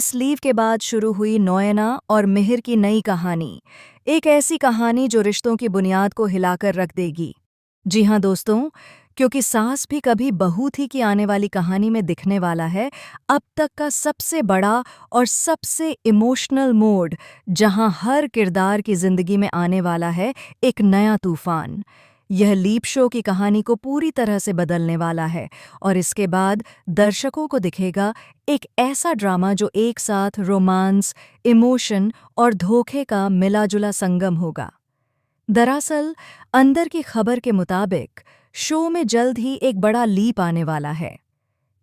इस लीव के बाद शुरू हुई नोएना और मिहिर की नई कहानी, एक ऐसी कहानी जो रिश्तों की बुनियाद को हिलाकर रख देगी। जी हाँ दोस्तों, क्योंकि सास भी कभी बहू थी कि आने वाली कहानी में दिखने वाला है अब तक का सबसे बड़ा और सबसे इमोशनल मोड़, जहां हर किरदार की जिंदगी में आने वाला है एक नया तूफान। यह लीप शो की कहानी को पूरी तरह से बदलने वाला है और इसके बाद दर्शकों को दिखेगा एक ऐसा ड्रामा जो एक साथ रोमांस, इमोशन और धोखे का मिला-जुला संगम होगा। दरअसल, अंदर की खबर के मुताबिक शो में जल्द ही एक बड़ा लीप आने वाला है।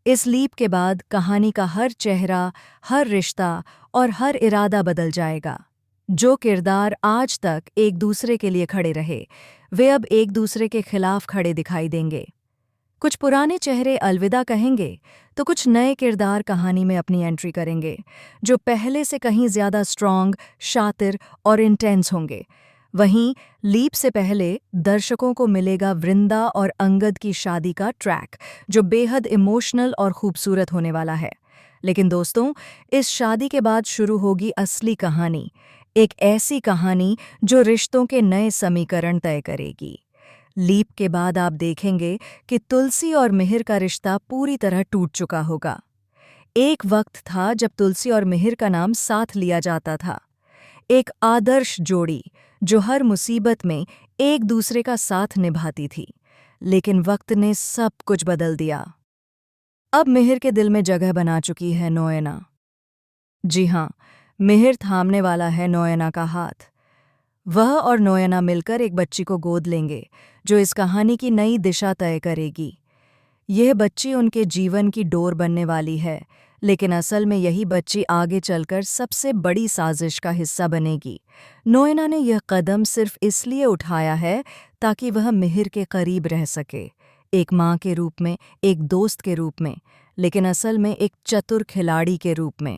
इस लीप के बाद कहानी का हर चेहरा, हर रिश्ता और हर इरादा बदल जाएगा। जो किरदार आज तक एक दूसरे के लिए खड़े रहे, वे अब एक दूसरे के खिलाफ खड़े दिखाई देंगे। कुछ पुराने चेहरे अलविदा कहेंगे, तो कुछ नए किरदार कहानी में अपनी एंट्री करेंगे, जो पहले से कहीं ज्यादा स्ट्रॉन्ग, शातिर और इंटेंस होंगे। वहीं लीप से पहले दर्शकों को मिलेगा वृंदा और अंगद की शादी का ट्रैक, जो बेहद इमोशनल और खूबसूरत होने वाला है। लेकिन दोस्तों, इस शादी के बाद शुरू होगी असली कहानी, एक ऐसी कहानी जो रिश्तों के नए समीकरण तय करेगी। लीप के बाद आप देखेंगे कि तुलसी और मिहिर का रिश्ता पूरी तरह टूट चुका होगा। एक वक्त था जब तुलसी और मिहिर का नाम साथ लिया जाता था, एक आदर्श जोड़ी जो हर मुसीबत में एक दूसरे का साथ निभाती थी। लेकिन वक्त ने सब कुछ बदल दिया। अब मिहिर के दिल में जगह बना चुकी है नोएना। जी हाँ, मिहिर थामने वाला है नोएना का हाथ। वह और नोएना मिलकर एक बच्ची को गोद लेंगे, जो इस कहानी की नई दिशा तय करेगी। यह बच्ची उनके जीवन की डोर बनने वाली है, लेकिन असल में यही बच्ची आगे चलकर सबसे बड़ी साजिश का हिस्सा बनेगी। नोएना ने यह कदम सिर्फ इसलिए उठाया है ताकि वह मिहिर के करीब रह सके, एक माँ के रूप में, एक दोस्त के रूप में, लेकिन असल में एक चतुर खिलाड़ी के रूप में।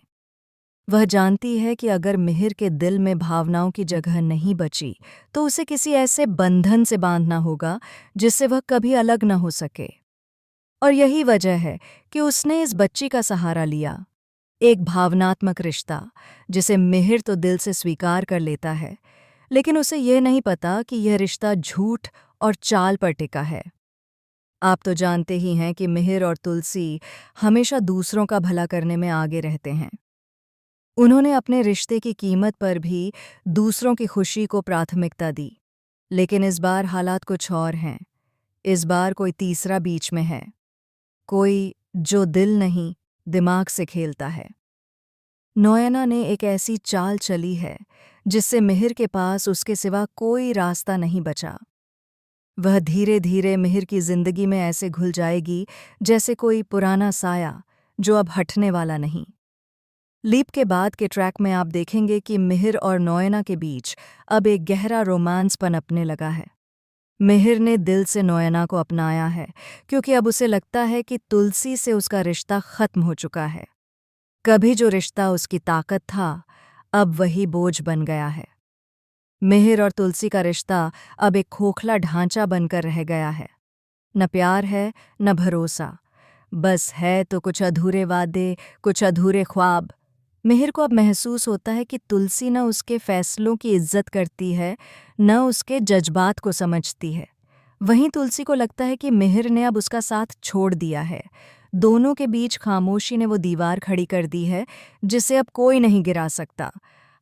वह जानती है कि अगर मिहिर के दिल में भावनाओं की जगह नहीं बची, तो उसे किसी ऐसे बंधन से बांधना होगा जिससे वह कभी अलग न हो सके। और यही वजह है कि उसने इस बच्ची का सहारा लिया, एक भावनात्मक रिश्ता जिसे मिहिर तो दिल से स्वीकार कर लेता है, लेकिन उसे यह नहीं पता कि यह रिश्ता झूठ और चाल पर टिका है। आप तो जानते ही हैं कि मिहिर और तुलसी हमेशा दूसरों का भला करने में आगे रहते हैं। उन्होंने अपने रिश्ते की कीमत पर भी दूसरों की खुशी को प्राथमिकता दी। लेकिन इस बार हालात कुछ और हैं। इस बार कोई तीसरा बीच में है, कोई जो दिल नहीं, दिमाग से खेलता है। नोएना ने एक ऐसी चाल चली है जिससे मिहिर के पास उसके सिवा कोई रास्ता नहीं बचा। वह धीरे धीरे मिहिर की जिंदगी में ऐसे घुल जाएगी जैसे कोई पुराना साया जो अब हटने वाला नहीं। लीप के बाद के ट्रैक में आप देखेंगे कि मिहिर और नोएना के बीच अब एक गहरा रोमांस पनपने लगा है। मिहिर ने दिल से नोएना को अपनाया है, क्योंकि अब उसे लगता है कि तुलसी से उसका रिश्ता खत्म हो चुका है। कभी जो रिश्ता उसकी ताकत था, अब वही बोझ बन गया है। मिहिर और तुलसी का रिश्ता अब एक खोखला ढांचा बनकर रह गया है। न प्यार है, न भरोसा, बस है तो कुछ अधूरे वादे, कुछ अधूरे ख्वाब। मिहिर को अब महसूस होता है कि तुलसी न उसके फैसलों की इज्जत करती है, न उसके जज्बात को समझती है। वहीं तुलसी को लगता है कि मिहिर ने अब उसका साथ छोड़ दिया है। दोनों के बीच खामोशी ने वो दीवार खड़ी कर दी है जिसे अब कोई नहीं गिरा सकता।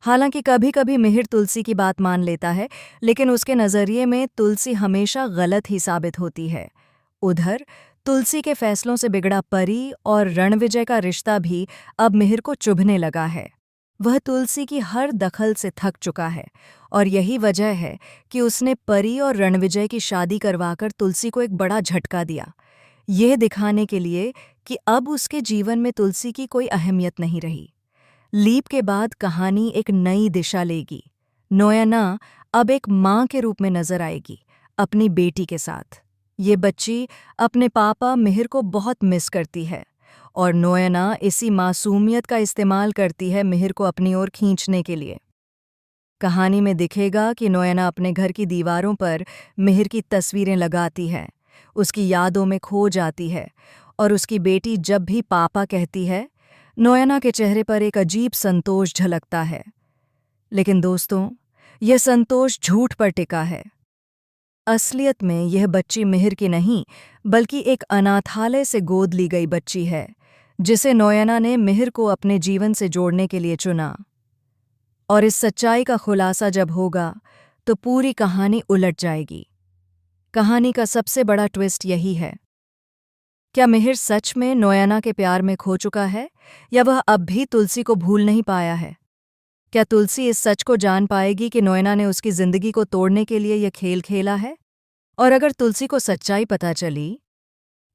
हालांकि कभी कभी मिहिर तुलसी की बात मान लेता है, लेकिन उसके नज़रिए में तुलसी हमेशा गलत ही साबित होती है। उधर तुलसी के फैसलों से बिगड़ा परी और रणविजय का रिश्ता भी अब मिहिर को चुभने लगा है। वह तुलसी की हर दखल से थक चुका है और यही वजह है कि उसने परी और रणविजय की शादी करवाकर तुलसी को एक बड़ा झटका दिया, यह दिखाने के लिए कि अब उसके जीवन में तुलसी की कोई अहमियत नहीं रही। लीप के बाद कहानी एक नई दिशा लेगी। नोएना अब एक माँ के रूप में नजर आएगी, अपनी बेटी के साथ। ये बच्ची अपने पापा मिहिर को बहुत मिस करती है और नोएना इसी मासूमियत का इस्तेमाल करती है मिहिर को अपनी ओर खींचने के लिए। कहानी में दिखेगा कि नोएना अपने घर की दीवारों पर मिहिर की तस्वीरें लगाती है, उसकी यादों में खो जाती है और उसकी बेटी जब भी पापा कहती है, नोयना के चेहरे पर एक अजीब संतोष झलकता है। लेकिन दोस्तों, यह संतोष झूठ पर टिका है। असलियत में यह बच्ची मिहिर की नहीं, बल्कि एक अनाथालय से गोद ली गई बच्ची है, जिसे नोयना ने मिहिर को अपने जीवन से जोड़ने के लिए चुना। और इस सच्चाई का खुलासा जब होगा, तो पूरी कहानी उलट जाएगी। कहानी का सबसे बड़ा ट्विस्ट यही है। क्या मिहिर सच में नोयना के प्यार में खो चुका है, या वह अब भी तुलसी को भूल नहीं पाया है? क्या तुलसी इस सच को जान पाएगी कि नोयना ने उसकी जिंदगी को तोड़ने के लिए यह खेल खेला है? और अगर तुलसी को सच्चाई पता चली,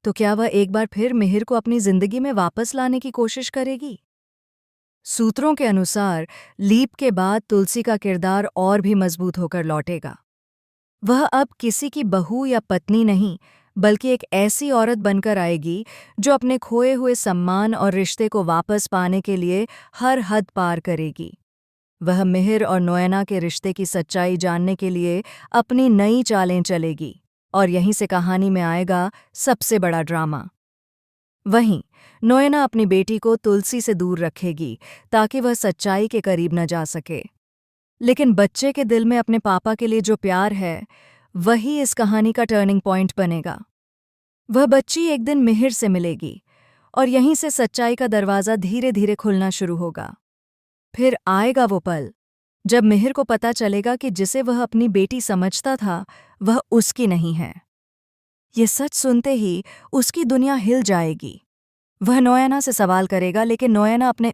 तो क्या वह एक बार फिर मिहिर को अपनी जिंदगी में वापस लाने की कोशिश करेगी? सूत्रों के अनुसार लीप के बाद तुलसी का किरदार और भी मजबूत होकर लौटेगा। वह अब किसी की बहू या पत्नी नहीं, बल्कि एक ऐसी औरत बनकर आएगी जो अपने खोए हुए सम्मान और रिश्ते को वापस पाने के लिए हर हद पार करेगी। वह मिहिर और नोयना के रिश्ते की सच्चाई जानने के लिए अपनी नई चालें चलेगी, और यहीं से कहानी में आएगा सबसे बड़ा ड्रामा। वहीं नोयना अपनी बेटी को तुलसी से दूर रखेगी, ताकि वह सच्चाई के करीब न जा सके। लेकिन बच्चे के दिल में अपने पापा के लिए जो प्यार है, वही इस कहानी का टर्निंग पॉइंट बनेगा। वह बच्ची एक दिन मिहिर से मिलेगी, और यहीं से सच्चाई का दरवाज़ा धीरे धीरे खुलना शुरू होगा। फिर आएगा वो पल, जब मिहिर को पता चलेगा कि जिसे वह अपनी बेटी समझता था, वह उसकी नहीं है। ये सच सुनते ही उसकी दुनिया हिल जाएगी। वह नोयना से सवाल करेगा, लेकिन नोयना अपने